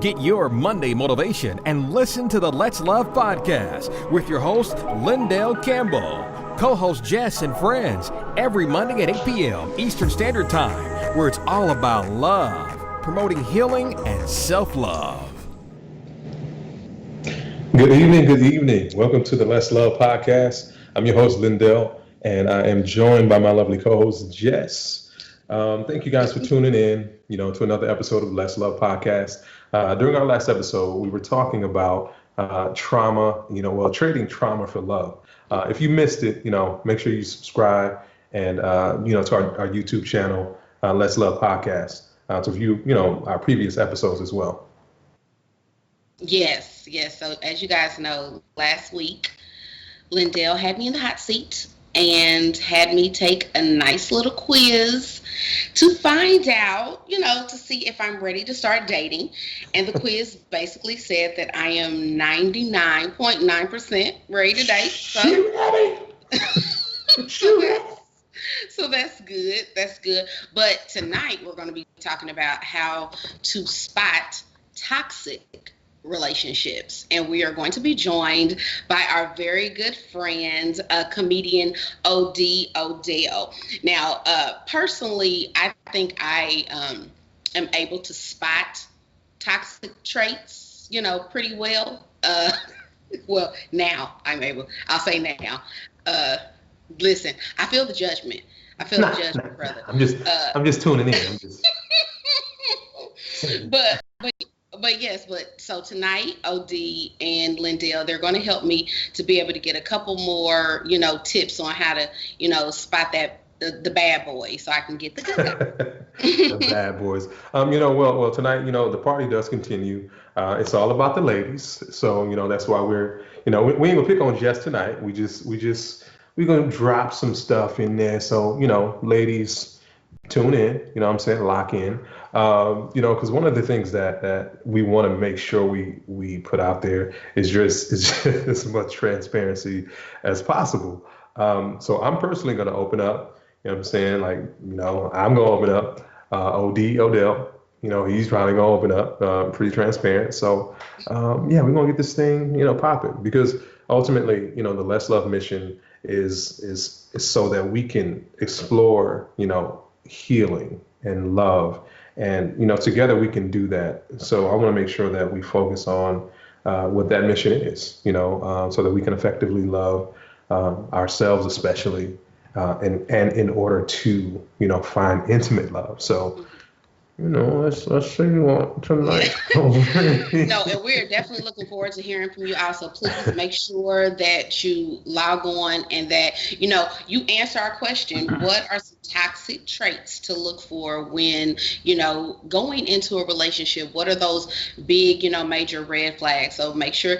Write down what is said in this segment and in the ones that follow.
Get your Monday motivation and listen to the Let's Love podcast with your host, Lyndell Campbell. Co-host Jess and friends every Monday at 8 p.m. Eastern Standard Time, where it's all about love, promoting healing and self-love. Good evening. Welcome to the Let's Love podcast. I'm your host, Lyndell, and I am joined by my lovely co-host, Jess. Thank you guys for tuning in, to another episode of Let's Love podcast. During our last episode, we were talking about trauma, trading trauma for love. If you missed it, make sure you subscribe and, to our YouTube channel, Let's Love podcast, to view, our previous episodes as well. Yes. So as you guys know, last week, Lyndell had me in the hot seat and had me take a nice little quiz to find out, to see if I'm ready to start dating. And the quiz basically said that I am 99.9% ready to date. So that's good. But tonight we're going to be talking about how to spot toxic relationships, and we are going to be joined by our very good friend, comedian OD Odell. Now, personally, I think I am able to spot toxic traits, pretty well. Well, now I'm able. I'll say now. Listen, I feel the judgment. Brother. I'm just tuning in. But so tonight, OD and Lyndell, they're going to help me to be able to get a couple more, tips on how to, spot the bad boys, so I can get the good guys. The bad boys. Well, tonight, the party does continue. It's all about the ladies. So, that's why we're, we ain't gonna pick on Jess tonight. We're going to drop some stuff in there. So, ladies, tune in, lock in. Because one of the things that we want to make sure we put out there is just as much transparency as possible. So I'm personally going to open up, I'm saying? I'm going to open up. OD Odell, he's probably going to open up, pretty transparent. So, we're going to get this thing, popping, because ultimately, the Let's Love mission is so that we can explore, healing and love. And, together we can do that. So I want to make sure that we focus on what that mission is, so that we can effectively love ourselves, especially, and in order to, find intimate love. So, let's see what tonight. No, and we're definitely looking forward to hearing from you. Also, please make sure that you log on and that, you answer our question. What are some toxic traits to look for when, going into a relationship? What are those big, major red flags? So make sure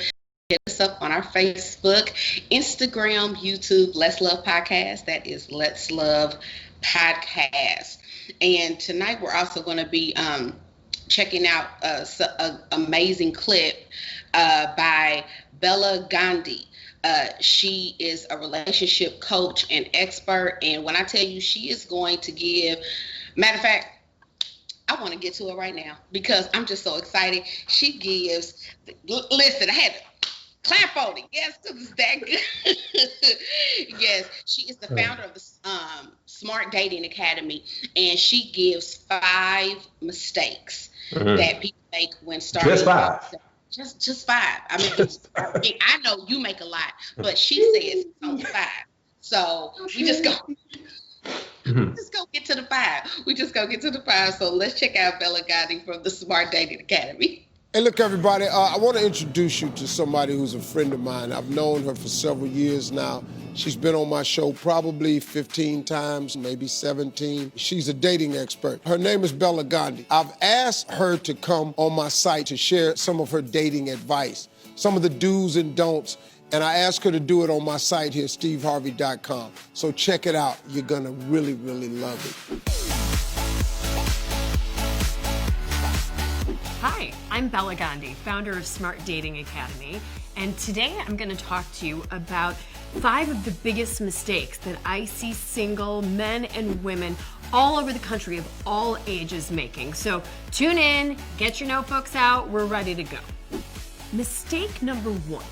hit us up on our Facebook, Instagram, YouTube, Let's Love Podcast. That is Let's Love Podcast. And tonight we're also going to be checking out an amazing clip by Bella Gandhi. She is a relationship coach and expert. And when I tell you she is going to give, matter of fact, I want to get to it right now because I'm just so excited. She gives, listen, I had to clap on it. Yes, because it's that good. Yes, she is the founder of the Smart Dating Academy, and she gives 5 mistakes that people make when starting. Just 5. Just 5. I mean, I know you make a lot, but she says it's only 5. So we just go. Just go get to the 5. We just go get to the 5. So let's check out Bella Gandhi from the Smart Dating Academy. Hey, look, everybody, I want to introduce you to somebody who's a friend of mine. I've known her for several years now. She's been on my show probably 15 times, maybe 17. She's a dating expert. Her name is Bella Gandhi. I've asked her to come on my site to share some of her dating advice, some of the do's and don'ts, and I asked her to do it on my site here, steveharvey.com. So check it out. You're going to really, really love it. Hi, I'm Bella Gandhi, founder of Smart Dating Academy, and today I'm going to talk to you about 5 of the biggest mistakes that I see single men and women all over the country of all ages making. So tune in, get your notebooks out, we're ready to go. Mistake number 1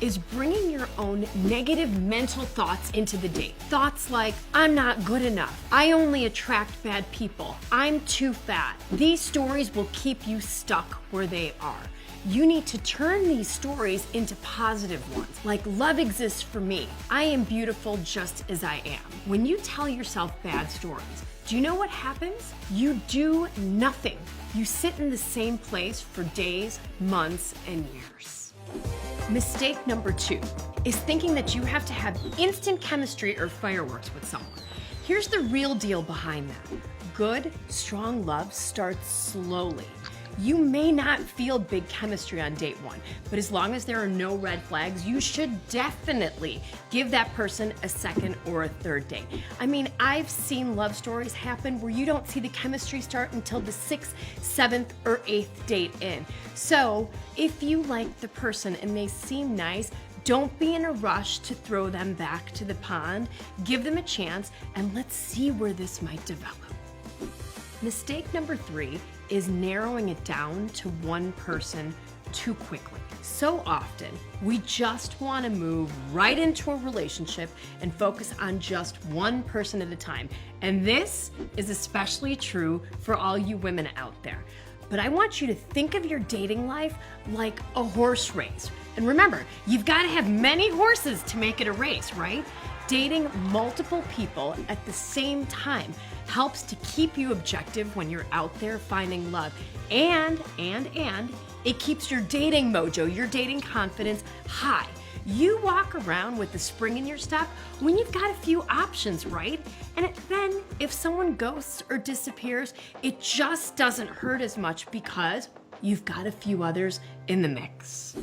is bringing your own negative mental thoughts into the date. Thoughts like, I'm not good enough, I only attract bad people, I'm too fat. These stories will keep you stuck where they are. You need to turn these stories into positive ones, like love exists for me, I am beautiful just as I am. When you tell yourself bad stories, do you know what happens? You do nothing. You sit in the same place for days, months, and years. Mistake number 2 is thinking that you have to have instant chemistry or fireworks with someone. Here's the real deal behind that. Good, strong love starts slowly. You may not feel big chemistry on date 1, but as long as there are no red flags, you should definitely give that person a second or a third date. I mean, I've seen love stories happen where you don't see the chemistry start until the 6th, 7th, or 8th date in. So if you like the person and they seem nice, don't be in a rush to throw them back to the pond. Give them a chance and let's see where this might develop. Mistake number 3 is narrowing it down to one person too quickly. So often, we just want to move right into a relationship and focus on just one person at a time. And this is especially true for all you women out there. But I want you to think of your dating life like a horse race. And remember, you've got to have many horses to make it a race, right? Dating multiple people at the same time helps to keep you objective when you're out there finding love. And it keeps your dating mojo, your dating confidence high. You walk around with the spring in your step when you've got a few options, right? And then if someone ghosts or disappears, it just doesn't hurt as much because you've got a few others in the mix.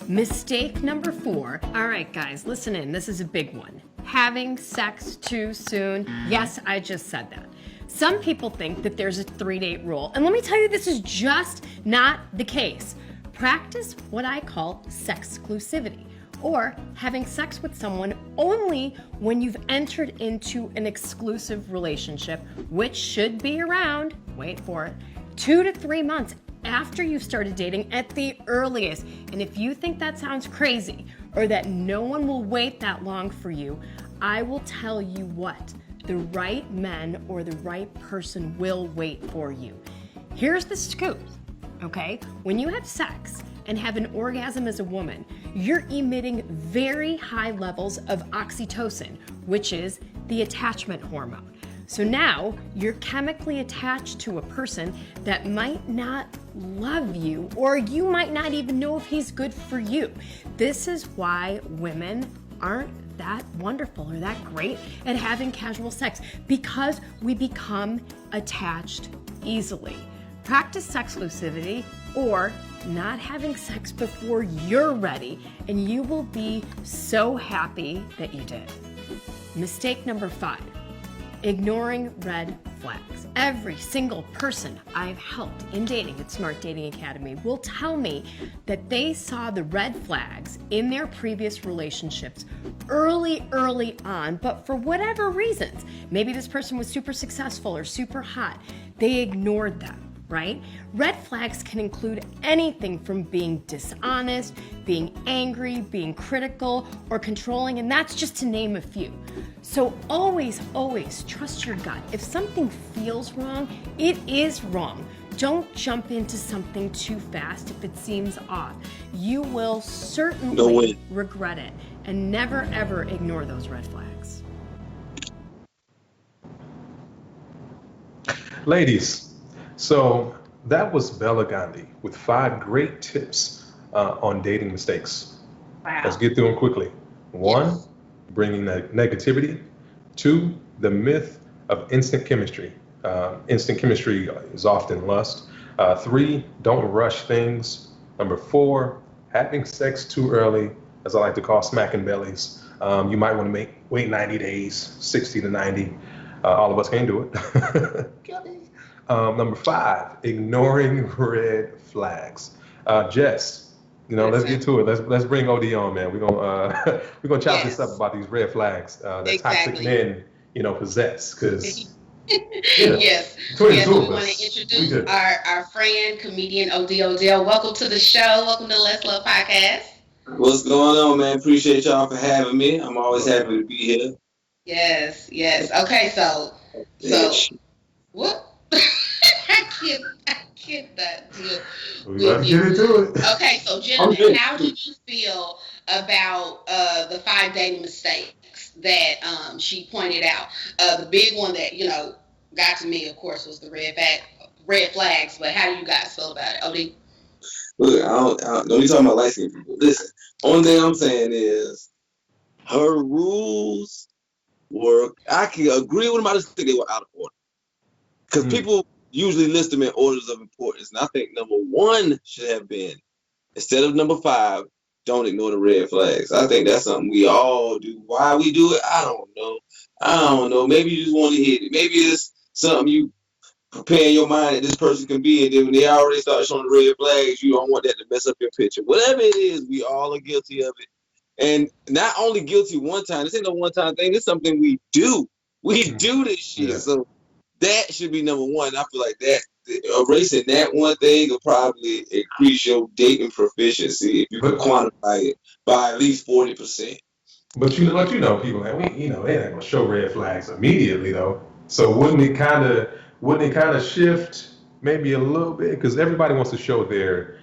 Mistake number 4. All right, guys, listen in. This is a big one. Having sex too soon. Yes, I just said that. Some people think that there's a 3-date rule. And let me tell you, this is just not the case. Practice what I call sex-exclusivity, or having sex with someone only when you've entered into an exclusive relationship, which should be around, wait for it, 2 to 3 months after you've started dating at the earliest. And if you think that sounds crazy or that no one will wait that long for you, I will tell you what, the right men or the right person will wait for you. Here's the scoop, okay? When you have sex and have an orgasm as a woman, you're emitting very high levels of oxytocin, which is the attachment hormone. So now you're chemically attached to a person that might not love you, or you might not even know if he's good for you. This is why women aren't that wonderful or that great at having casual sex, because we become attached easily. Practice sexclusivity or not having sex before you're ready, and you will be so happy that you did. Mistake number 5. Ignoring red flags. Every single person I've helped in dating at Smart Dating Academy will tell me that they saw the red flags in their previous relationships early on, but for whatever reasons, maybe this person was super successful or super hot, they ignored them. Right? Red flags can include anything from being dishonest, being angry, being critical, or controlling, and that's just to name a few. So always trust your gut. If something feels wrong, it is wrong. Don't jump into something too fast if it seems off. You will certainly regret it, and never ever ignore those red flags. Ladies, so that was Bella Gandhi with 5 great tips on dating mistakes. Wow. Let's get through them quickly. 1, bringing negativity. 2, the myth of instant chemistry. Instant chemistry is often lust. 3, don't rush things. Number 4, having sex too early, as I like to call smacking bellies. You might want to wait 90 days, 60 to 90. All of us can't do it. Number 5, ignoring red flags. Jess, Let's get to it. Let's bring OD on, man. We're gonna we're gonna chop this up Yes, about these red flags that toxic exactly. men, possess. Because Yes, between the yes. two We of want to us, we introduce good. our friend, comedian OD Odell. Welcome to the show. Welcome to Let's Love Podcast. What's going on, man? Appreciate y'all for having me. I'm always happy to be here. Yes, yes. Okay, so what? I can't that deal with Let's you. get into it. Okay, so gentlemen, how do you feel about the 5 dating mistakes that she pointed out? The big one that got to me, of course, was the red flags. But how do you guys feel about it, OD? Look, don't be talking about light skinned people. Listen, only thing I'm saying is her rules were, I can agree with them. I just think they were out of order. Because people usually list them in orders of importance. And I think number 1 should have been, instead of number 5, don't ignore the red flags. I think that's something we all do. Why we do it, I don't know. Maybe you just want to hit it. Maybe it's something you prepare your mind that this person can be, and then when they already start showing the red flags, you don't want that to mess up your picture. Whatever it is, we all are guilty of it. And not only guilty one time, this ain't no one-time thing. It's something we do. We do this shit. Yeah. So that should be number 1. I feel like that erasing that one thing will probably increase your dating proficiency if you could quantify it by at least 40%. But people, they ain't gonna show red flags immediately though. So wouldn't it kind of shift maybe a little bit? Because everybody wants to show their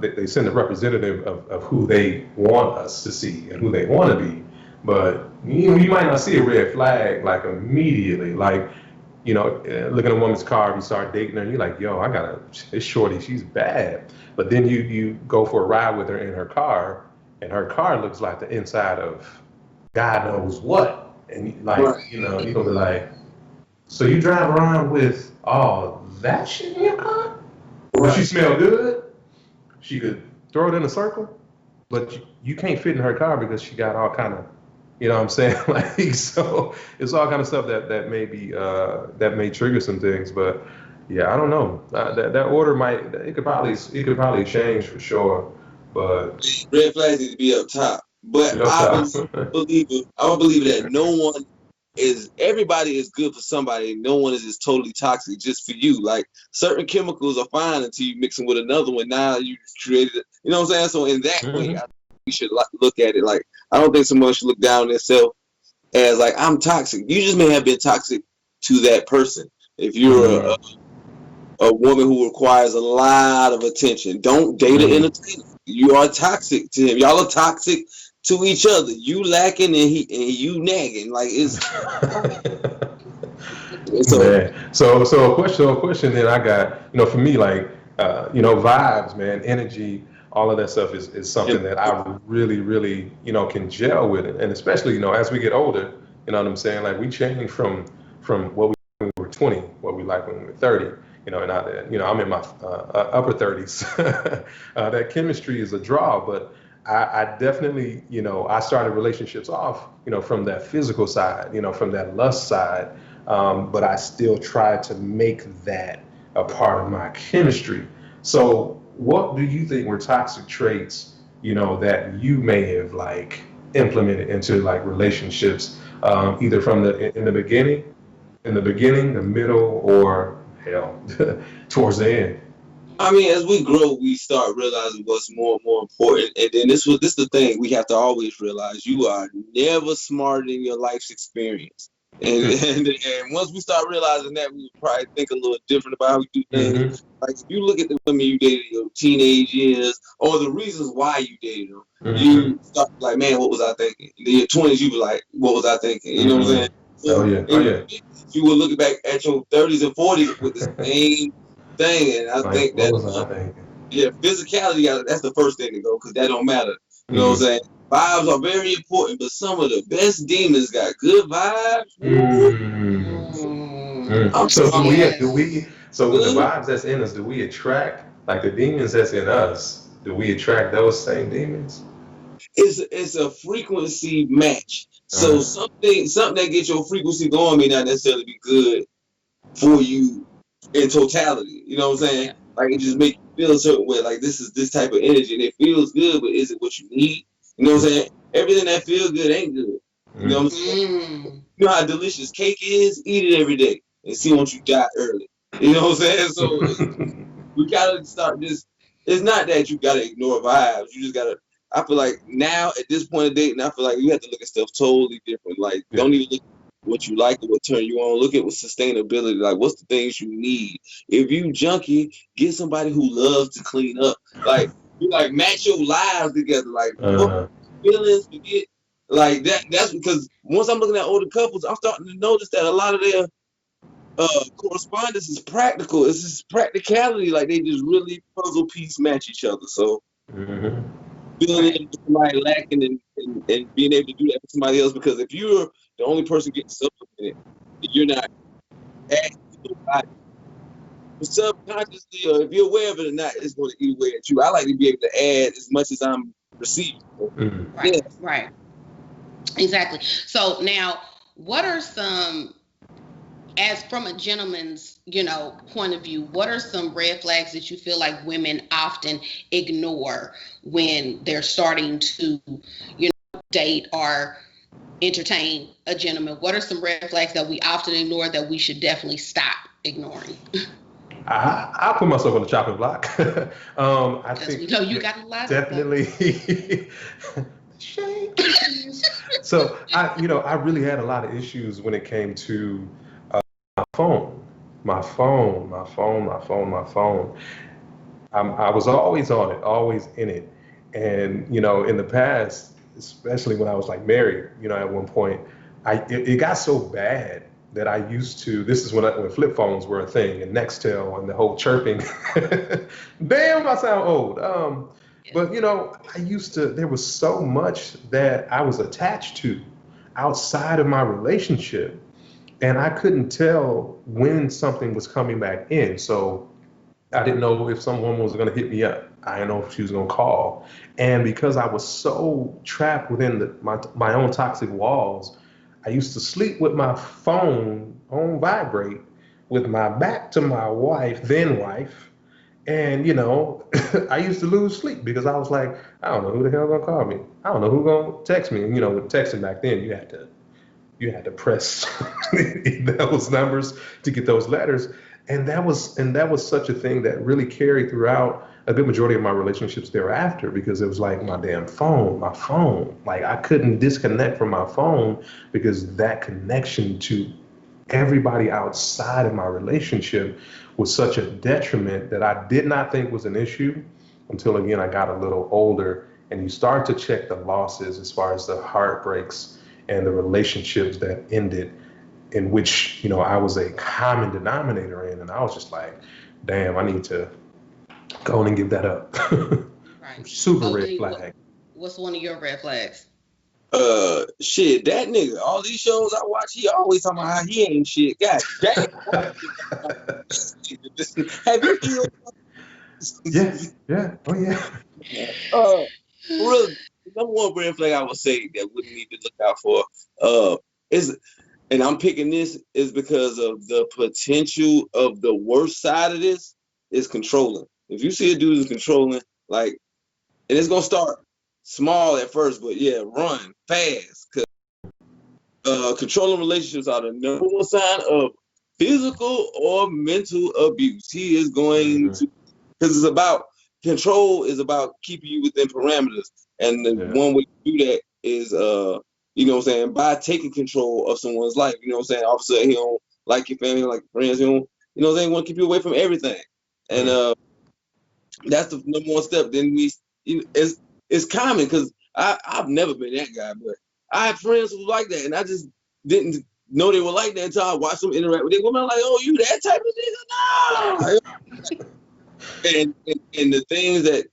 they send a representative of who they want us to see and who they want to be. But you might not see a red flag like immediately. Like, look at a woman's car, you start dating her, and you're like, yo, this shorty, she's bad. But then you go for a ride with her in her car, and her car looks like the inside of God knows what. And you're gonna be like, so you drive around with all that shit in your car? Does she smell good? She could throw it in a circle, but you can't fit in her car because she got all kind of, you know what I'm saying? So it's all kind of stuff that may trigger some things. But yeah, I don't know. That order it could probably change for sure. But red flags need to be up top. But I believe that everybody is good for somebody. No one is just totally toxic just for you. Like, certain chemicals are fine until you mix them with another one. Now you created it. You know what I'm saying? So in that way, I think we should look at it like, I don't think someone should look down on themselves as like, I'm toxic. You just may have been toxic to that person. If you're a woman who requires a lot of attention, don't date an entertainer. You are toxic to him. Y'all are toxic to each other. You lacking and you nagging. Like, it's so a question that I got, for me, like, vibes, man, energy, all of that stuff is something that I really, really, can gel with it. And especially, as we get older, you know what I'm saying? Like, we change from what we like when we were 20, what we like when we were 30. And I'm in my upper 30s. That chemistry is a draw, but I definitely, I started relationships off, from that physical side, from that lust side, but I still try to make that a part of my chemistry. So what do you think were toxic traits, that you may have like implemented into like relationships, either from in the beginning, the middle, or hell, towards the end? I mean, as we grow, we start realizing what's more and more important. And then this is the thing we have to always realize: you are never smarter than your life's experience. And once we start realizing that, we probably think a little different about how we do things. Like, if you look at the women you dated in your teenage years, or the reasons why you dated them, you start like, man, what was I thinking? In your 20s, you be like, what was I thinking? You know what I'm saying? So, you will look back at your 30s and 40s with the same thing, and I think that physicality, that's the first thing to go, because that don't matter. You know what I'm saying? Vibes are very important, but some of the best demons got good vibes. So with the vibes that's in us, do we attract, like the demons that's in us, do we attract those same demons? It's a frequency match. So something that gets your frequency going may not necessarily be good for you in totality. You know what I'm saying? Like it just makes you feel a certain way. Like this is this type of energy, and it feels good, but is it what you need? You know what I'm saying? Everything that feels good ain't good. You know what I'm saying? You know how delicious cake is? Eat it every day and see once you die early. You know what I'm saying? So we gotta start this. It's not that you gotta ignore vibes. You just gotta. I feel like now at this point of dating, I feel like you have to look at stuff totally different. Like don't even look at what you like or what turn you on. Look at what sustainability. Like what's the things you need. If you junky, get somebody who loves to clean up. Like you like match your lives together. Like feelings, forget like that. That's because once I'm looking at older couples, I'm starting to notice that a lot of their correspondence is practical. It's just practicality. Like they just really puzzle piece match each other. So feeling it with somebody lacking and being able to do that for somebody else, because if you're the only person getting supplemented, you're not asking nobody. Subconsciously, or if you're aware of it or not, it's going to eat away at you. I like to be able to add as much as I'm receiving. Right. Exactly. So now, what are some, as from a gentleman's, point of view, what are some red flags that you feel like women often ignore when they're starting to, date or entertain a gentleman? What are some red flags that we often ignore that we should definitely stop ignoring? I put myself on the chopping block. I think we know you got a lot definitely. So I really had a lot of issues when it came to my phone. I was always on it, always in it, and in the past, especially when I was like married, at one point, it got so bad that I used to. This is when flip phones were a thing, and Nextel and the whole chirping. Damn, I sound old. But I used to. There was so much that I was attached to outside of my relationship, and I couldn't tell when something was coming back in. So I didn't know if some woman was going to hit me up. I didn't know if she was going to call. And because I was so trapped within my own toxic walls, I used to sleep with my phone on vibrate with my back to my then wife. And, I used to lose sleep because I was like, I don't know who the hell going to call me. I don't know who's going to text me. And, with texting back then, you had to press those numbers to get those letters. And that was such a thing that really carried throughout a good majority of my relationships thereafter, because it was like my phone. Like I couldn't disconnect from my phone because that connection to everybody outside of my relationship was such a detriment that I did not think was an issue until, again, I got a little older, and you start to check the losses as far as the heartbreaks and the relationships that ended, in which, I was a common denominator in. And I was just like, damn, I need to go on and give that up. Right. Super red flag. What's one of your red flags? Shit, that nigga, all these shows I watch, he always talking about how he ain't shit. God damn. Have you healed? Yeah. Oh, yeah. Really, number one red flag I would say that would need to look out for is, and I'm picking this, is because of the potential of the worst side of this is controlling. If you see a dude is controlling, like, and it's gonna start small at first, but yeah, run fast. Cause controlling relationships are the number one sign of physical or mental abuse. He is going to, because it's about control is about keeping you within parameters, and the one way to do that is by taking control of someone's life. All of a sudden he don't like your family, like your friends, he don't, want to keep you away from everything. And that's the number one step. Then it's common, because I've never been that guy, but I have friends who like that, and I just didn't know they were like that until I watched them interact with their women. I'm like, oh, you that type of nigga? No. and the things that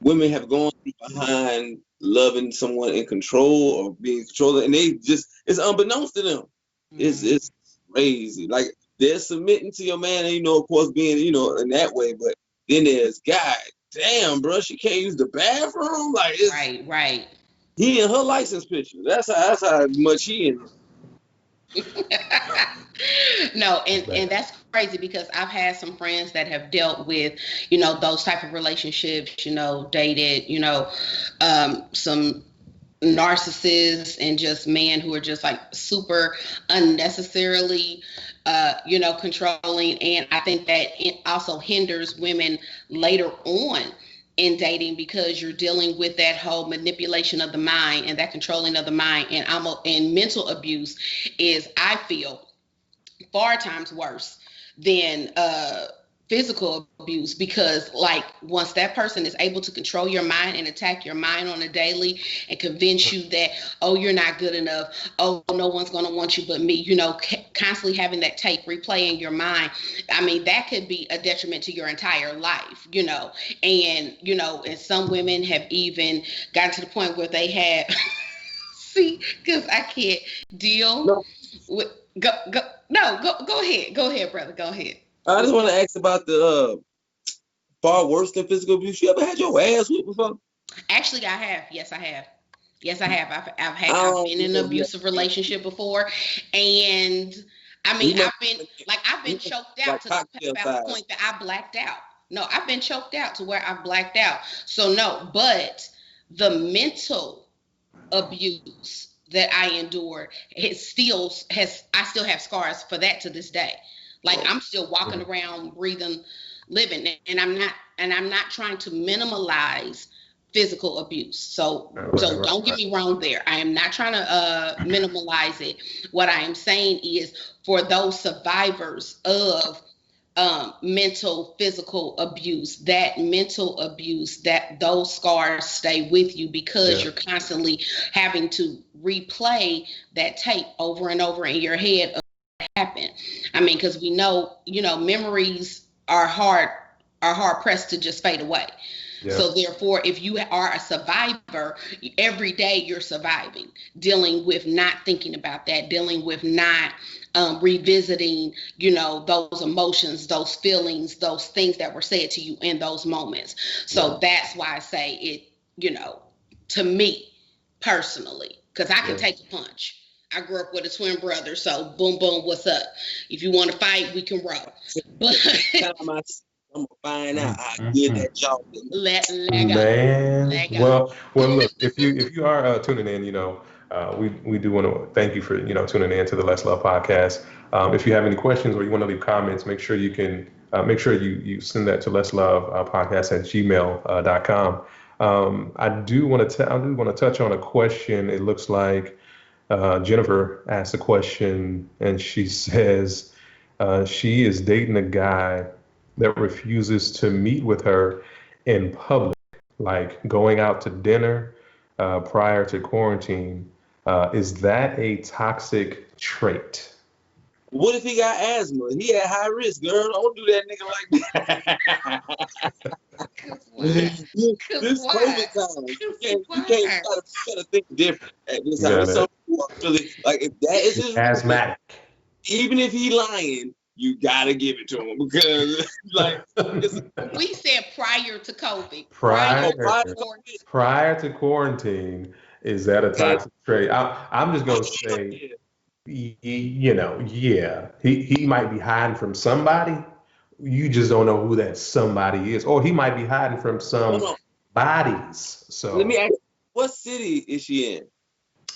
women have gone through behind loving someone in control or being controlled, and it's unbeknownst to them. It's crazy. Like, they're submitting to your man, and of course being in that way, but then there's God damn, bro, she can't use the bathroom. Like, it's right. He in her license picture. That's how much he in it. No, and that's crazy because I've had some friends that have dealt with, those type of relationships, dated, some narcissists and just men who are just like super unnecessarily controlling. And I think that it also hinders women later on in dating because you're dealing with that whole manipulation of the mind and that controlling of the mind. And mental abuse is, I feel, far times worse than physical abuse, because like once that person is able to control your mind and attack your mind on a daily and convince you that, oh, you're not good enough, oh, no one's going to want you but me, constantly having that tape replaying your mind, I mean, that could be a detriment to your entire life, and some women have even gotten to the point where they had see, because I can't deal with go ahead, brother, go ahead. I just want to ask about the far worse than physical abuse. You ever had your ass whipped before? Actually, I have. Yes, I have. I've been in an abusive relationship before, and I mean, I've been choked out to the point that I blacked out. No, I've been choked out to where I've blacked out. So no, but the mental abuse that I endured, I still have scars for that to this day. Like I'm still walking around, breathing, living, and I'm not trying to minimalize physical abuse. So don't get me wrong there. I am not trying to minimalize it. What I am saying is for those survivors of mental, physical abuse, that those scars stay with you because you're constantly having to replay that tape over and over in your head of what happened. I mean, because we know, memories are hard pressed to just fade away. Yeah. So therefore, if you are a survivor, every day you're surviving, dealing with not thinking about that, dealing with not revisiting, those emotions, those feelings, those things that were said to you in those moments. So that's why I say it, to me personally, because I can take a punch. I grew up with a twin brother, so boom, boom, what's up? If you want to fight, we can roll. But I'm gonna find out how good that job is. Man, well, look, if you are tuning in, we do want to thank you for tuning in to the Let's Love podcast. If you have any questions or you want to leave comments, make sure you can you send that to Let's Love podcast at gmail.com. I do want to touch on a question. It looks like Jennifer asked a question, and she says she is dating a guy that refuses to meet with her in public, like going out to dinner prior to quarantine. Is that a toxic trait? What if he got asthma? He at high risk, girl. Don't do that nigga like that. This COVID time. You can't try to think different at this time. So like if that is his asthmatic. Even if he lying, you gotta give it to him because, like, we said prior to COVID. Prior to quarantine, is that a toxic trait? I'm just gonna say, he might be hiding from somebody. You just don't know who that somebody is, or he might be hiding from some bodies. So let me ask, what city is she in?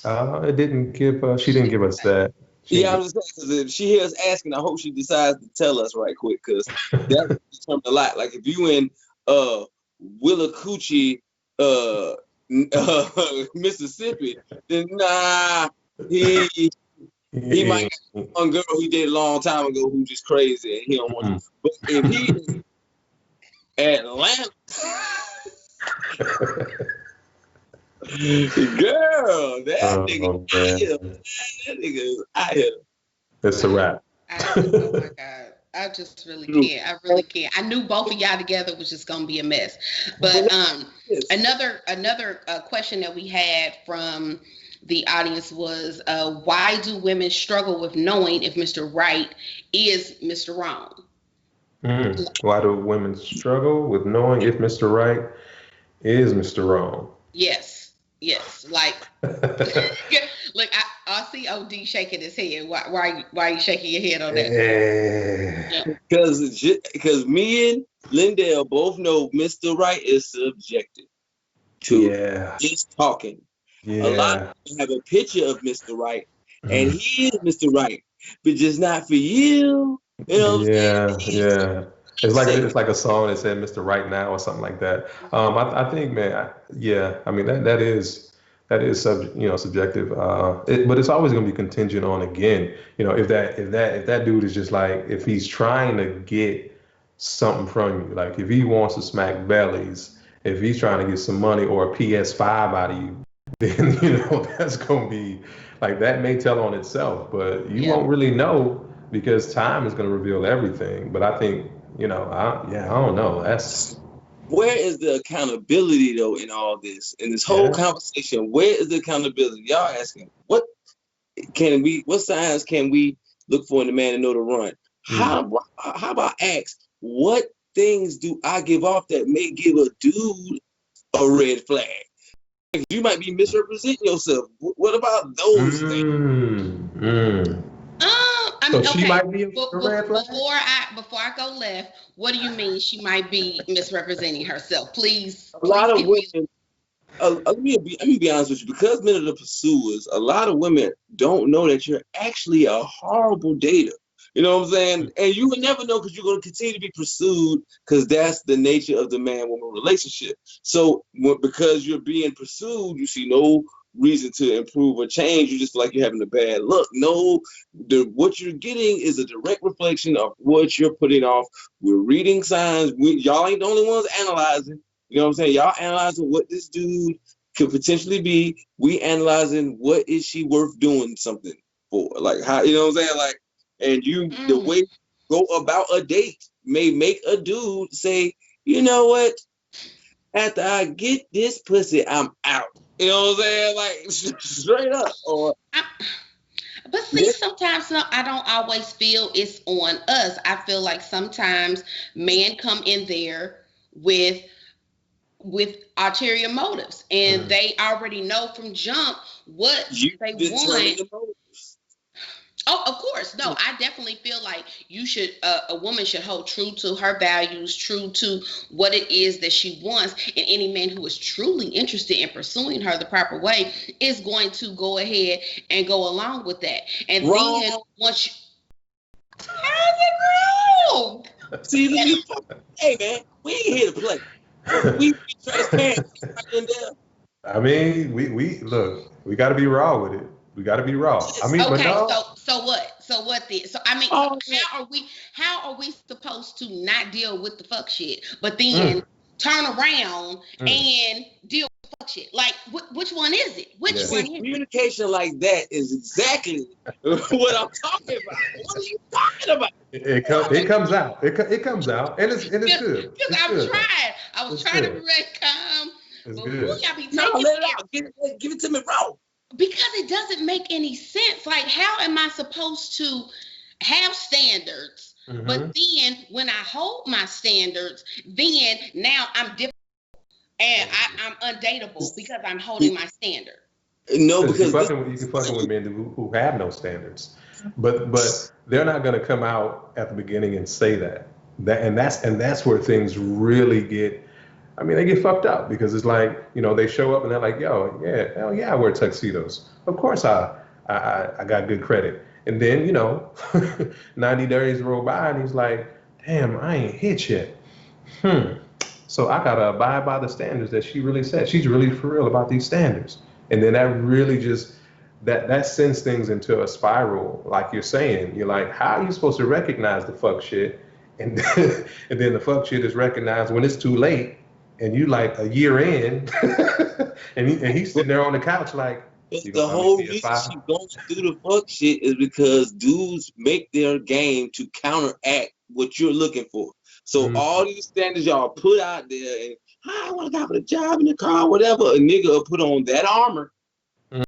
She didn't give us that. I was just saying, because if she hears asking, I hope she decides to tell us right quick, because that determines a lot. Like if you in Willacoochee, Mississippi, then he might have one girl he dated a long time ago who's just crazy and he don't want to. But if he is Atlanta, girl, that nigga is out here. It's a wrap. Oh my God. I just really can't. I really can't. I knew both of y'all together was just gonna be a mess. But another question that we had from the audience was, why do women struggle with knowing if Mr. Right is Mr. Wrong? Why do women struggle with knowing if Mr. Right is Mr. Wrong? Yes. Like, look, all see OD shaking his head. Why are you shaking your head on that? Because me and Lyndell both know Mr. Right is subjective to just talking. A lot of people have a picture of Mr. Right, and he is Mr. Right, but just not for you. You know what I'm saying? Yeah. It's like a song that said "Mr. Right Now" or something like that. I think, man, I mean that is subjective. But it's always going to be contingent on, again, if that dude is just like, if he's trying to get something from you, like if he wants to smack bellies, if he's trying to get some money or a PS5 out of you, then that's going to be like, that may tell on itself, but you won't really know, because time is going to reveal everything. But I think, I don't know. Where is the accountability though in all this, in this whole conversation? Where is the accountability? Y'all asking what signs can we look for in the man to know to run? How about ask, what things do I give off that may give a dude a red flag? You might be misrepresenting yourself. What about those things? I mean, she might be a red flag? Before I go left, what do you mean she might be misrepresenting herself? Please. A lot of women. Let me be honest with you. Because men are the pursuers, a lot of women don't know that you're actually a horrible dater. You know what I'm saying? And you will never know, because you're going to continue to be pursued, because that's the nature of the man-woman relationship. So because you're being pursued, you see no reason to improve or change. You just feel like you're having a bad look. No, what you're getting is a direct reflection of what you're putting off. We're reading signs. Y'all ain't the only ones analyzing. You know what I'm saying? Y'all analyzing what this dude could potentially be. We analyzing, what is she worth doing something for? Like, how, you know what I'm saying? Like, and the way you go about a date may make a dude say, you know what? After I get this pussy, I'm out. You know what I'm saying? Like, straight up. But see, sometimes I don't always feel it's on us. I feel like sometimes men come in there with ulterior motives, and they already know from jump what they want. Oh, of course. No, I definitely feel like a woman should hold true to her values, true to what it is that she wants. And any man who is truly interested in pursuing her the proper way is going to go ahead and go along with that. And then once how's it wrong? See, hey man, we ain't here to play. We be transparent. I mean, we look, we got to be raw with it. We got to be raw. I mean, okay, but no. So what then? So I mean, how are we supposed to not deal with the fuck shit, but then turn around and deal with fuck shit? Like, which one is it? Which one is communication like that is exactly what I'm talking about. What are you talking about? It comes out. It comes out, and it's good. Because I was trying to be very calm. It's but good. Y'all be let it out. Give it to me raw. Because it doesn't make any sense. Like, how am I supposed to have standards, but then when I hold my standards, then now I'm different and I'm undateable because I'm holding my standard? No, because you can fucking with men who have no standards, but they're not going to come out at the beginning and say that, and that's where things really get. I mean, they get fucked up, because it's like, they show up and they're like, yo, yeah, hell yeah, I wear tuxedos. Of course I got good credit. And then, 90 days roll by and he's like, damn, I ain't hit yet. So I got to abide by the standards that she really said. She's really for real about these standards. And then that really just, that sends things into a spiral. Like you're saying, you're like, how are you supposed to recognize the fuck shit? And then the fuck shit is recognized when it's too late. And you like a year in, and he's sitting there on the couch like. The whole reason she going through the fuck shit is because dudes make their game to counteract what you're looking for. So all these standards y'all put out there, and I want to go for the job in the car, whatever. A nigga will put on that armor, and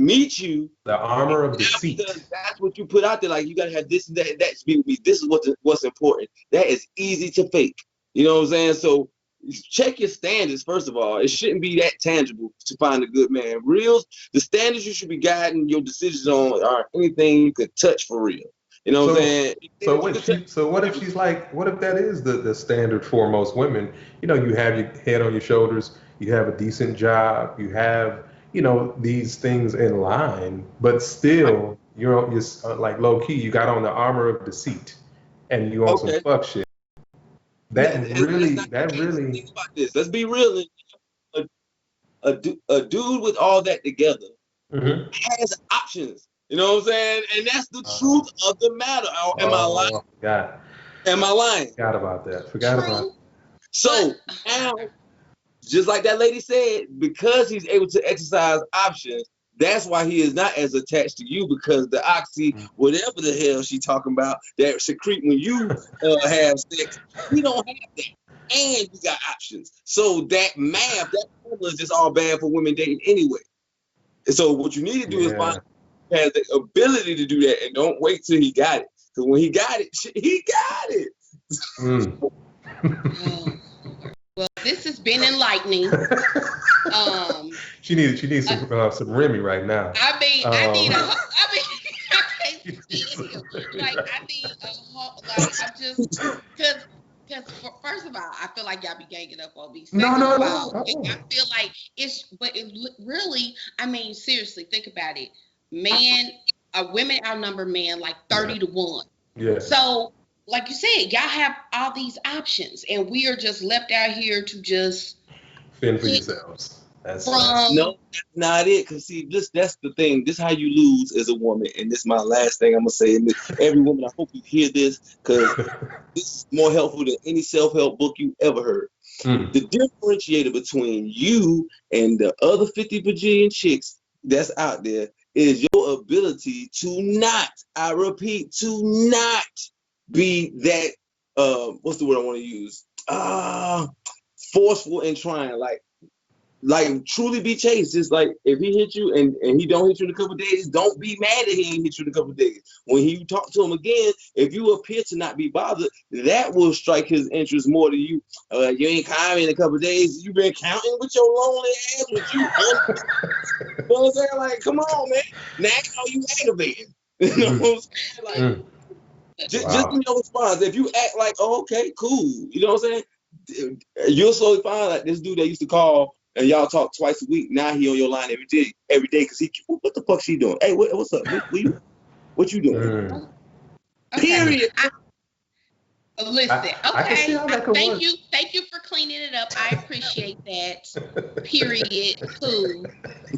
meet you. The armor of deceit. Because that's what you put out there. Like, you gotta have this and that. That to be with me. This is what's important. That is easy to fake. You know what I'm saying? So check your standards, first of all. It shouldn't be that tangible to find a good man. The standards you should be guiding your decisions on are anything you could touch for real. You know what I'm saying? What if she's like, what if that is the standard for most women? You have your head on your shoulders, you have a decent job, you have, these things in line, but still you're like low key, you got on the armor of deceit and you on some fuck shit. That really. Think about this. Let's be real. A dude with all that together has options. You know what I'm saying? And that's the truth of the matter. Am I lying? Am I lying? Forgot about that. So now, just like that lady said, because he's able to exercise options, that's why he is not as attached to you, because the oxy, whatever the hell she talking about, that secrete when you have sex, he don't have that. And you got options. So that math, that formula is just all bad for women dating anyway. And so what you need to do is find who has the ability to do that, and don't wait till he got it. Because when he got it, he got it. Well, this has been enlightening. She needs some Remy right now. I can't stand him. Like, I need a whole, like, I'm just, because first of all, I feel like y'all be ganging up on me. Second of all, I feel like really, I mean, seriously, think about it. Women outnumber men like 30 to 1. Yeah. So, like you said, y'all have all these options, and we are just left out here to just fend for yourselves. No, that's not it. Because see, that's the thing. This is how you lose as a woman, and this is my last thing I'm gonna say. And every woman, I hope you hear this, because this is more helpful than any self-help book you ever heard. The differentiator between you and the other 50 bajillion chicks that's out there is your ability to not, I repeat, to not be that what's the word I want to use? Forceful and trying, like truly be chased. Just like if he hit you and he don't hit you in a couple of days, don't be mad that he ain't hit you in a couple of days. When you talk to him again, if you appear to not be bothered, that will strike his interest more than you. You ain't calling in a couple of days. You been counting with your lonely ass with you. You know what I'm saying? Like, come on, man. Now how you aggravating? You know what I'm saying? Like, just in your response. If you act like, oh, okay, cool. You know what I'm saying? You'll slowly find like this dude that used to call and y'all talk twice a week. Now he on your line every day because he, what the fuck she doing? Hey, what's up? What you doing? Period. Listen, okay. Thank you for cleaning it up. I appreciate that. Period. Cool.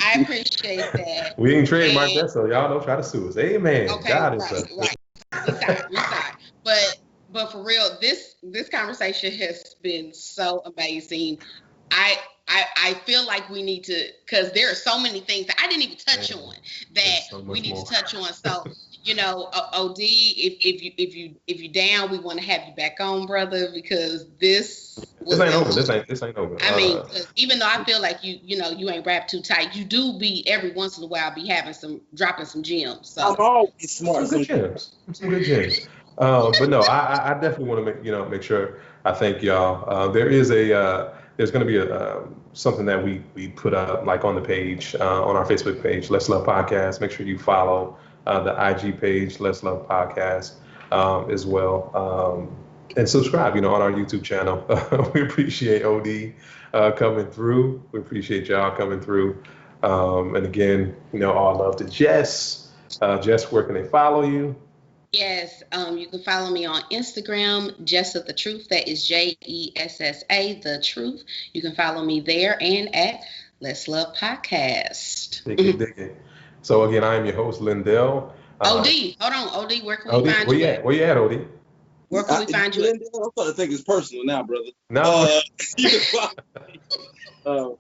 I appreciate that. We ain't trademarked that, so y'all don't try to sue us. Amen. Okay, God right. We sorry. But for real, this conversation has been so amazing. I feel like we need to, because there are so many things that I didn't even touch on that we need to touch on. So, OD, if you down, we want to have you back on, brother, because this ain't over. This ain't over. I mean, even though I feel like you ain't wrapped too tight, you do be every once in a while be dropping some gems. So I'm always smart. Some good gems. But no, I definitely want to make sure I thank y'all. There's going to be something that we put up like on the page, on our Facebook page, Let's Love Podcast. Make sure you follow the IG page, Let's Love Podcast, as well. And subscribe, on our YouTube channel. We appreciate OD coming through. We appreciate y'all coming through. And again, all love to Jess. Jess, where can they follow you? Yes, you can follow me on Instagram, Jessa the Truth. That is JESSA the Truth. You can follow me there and at Let's Love Podcast. Dig it. So again, I am your host, Lyndell. OD, hold on, OD. Where can we find you? Where you at, OD? Where can we find you? Lyndell, I'm starting to think it's personal now, brother. No. You can follow me,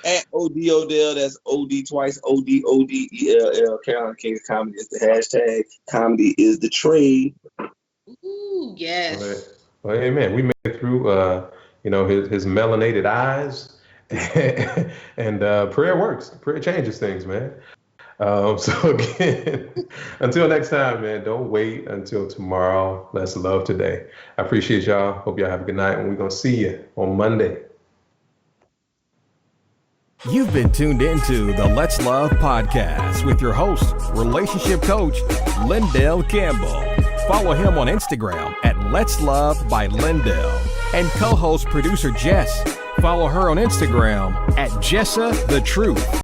at OD Odell. That's OD twice. ODODELL. Carolina Kings Comedy is the hashtag. Comedy is the trade. Ooh, yes. Well, amen. We made it through, his melanated eyes, and prayer works. Prayer changes things, man. So again, until next time, man, don't wait until tomorrow. Let's love today. I appreciate y'all. Hope y'all have a good night, and we're going to see you on Monday. You've been tuned into the Let's Love podcast with your host, relationship coach, Lyndell Campbell. Follow him on Instagram at Let's Love by Lyndell. And co-host producer Jess. Follow her on Instagram at Jessa the Truth.